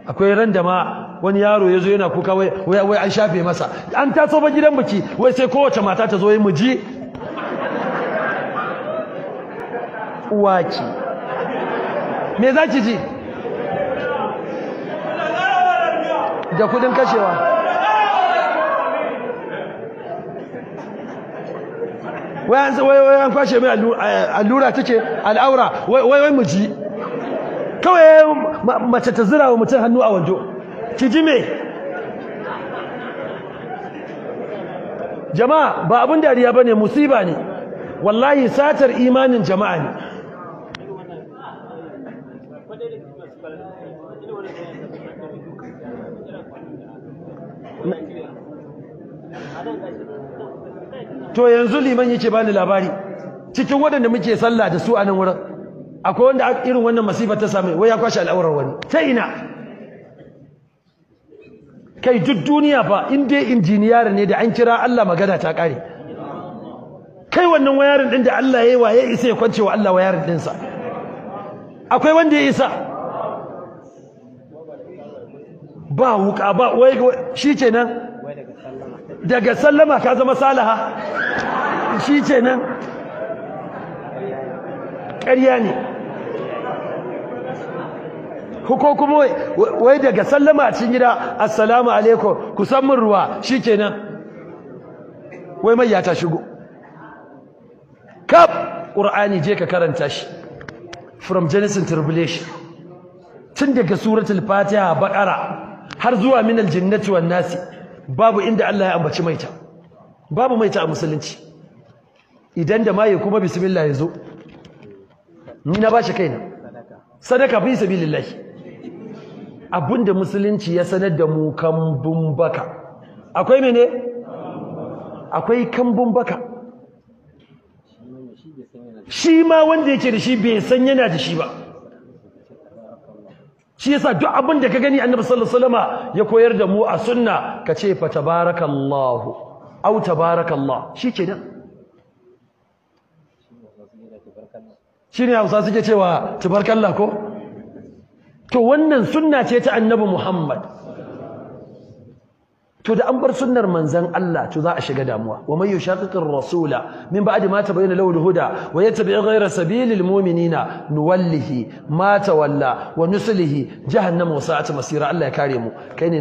akwai ran da ma wani yaro ya zo yana kuka wai an shafe masa, an taso ba gidan biki wai sai kowace mata ta zo yi mu ji uwaki me za ki ji da kudin kashewa. wai an kwashe mai allura take al'aura wai mu ji kawai mace ta zira wa mutum hannu a wando ki ji me jama'a ba abin dariya bane, musiba ne wallahi, satar imanin jama'a ne. To yanzu liman yake bani labari cikin waɗanda muke sallah da su a nan wurin akwai wanda irin wannan masifa ta same wai ya kwashe al'aurar wani ta ina kai duk duniya fa in dai injiniyar ne da an kira Allah magana ta kare. Kai wannan wayarin din da Allah yayi wa ya isa ya kwance wa Allah wayarin din sa, akwai wanda ya isa? ba wuka ba wai shikenan daga sallama ka zama salaha shikenan ƙarya ne. ko kuma wai daga sallama a cikin gida assalamu alaikum ku san min ruwa shikenan wai mai ya ta shigo. kaf qur'ani je ka karanta shi from Genesis to Revelation, tun daga suratul fatiha baqara har zuwa minal jinnati wan nasi, babu inda Allah ya ambaci maita, babu maita a musulunci. Idan da maye kuma bismillah yazo, ni na bashi kaina sadaka fi sabilillah. Abinda musulunci ya sanar da mu kambun baka, akwai mene? Akwai kambun baka. Shi ma wanda yake da shi bai san yana da shi ba. Shi yasa duk abin da ka gani Annabi sallallahu alaihi wasallama ya koyar da mu a sunna ka ce fa tabarakallahu aw tabarakallah, shikenan. Shine Hausa suke cewa tabarakallah ko? To wannan sunna ce ta Annabi Muhammad. To da an bar sunnar manzon Allah to za a shiga damuwa. Wa may yushaqiqir rasula min ba'di ma tabayyana lahu al-huda wa yattabi' ghayra sabilil mu'minina nuwallihi ma tawalla wa nuslihi jahannama wa sa'at masira. Allah ya kare mu. Kai ne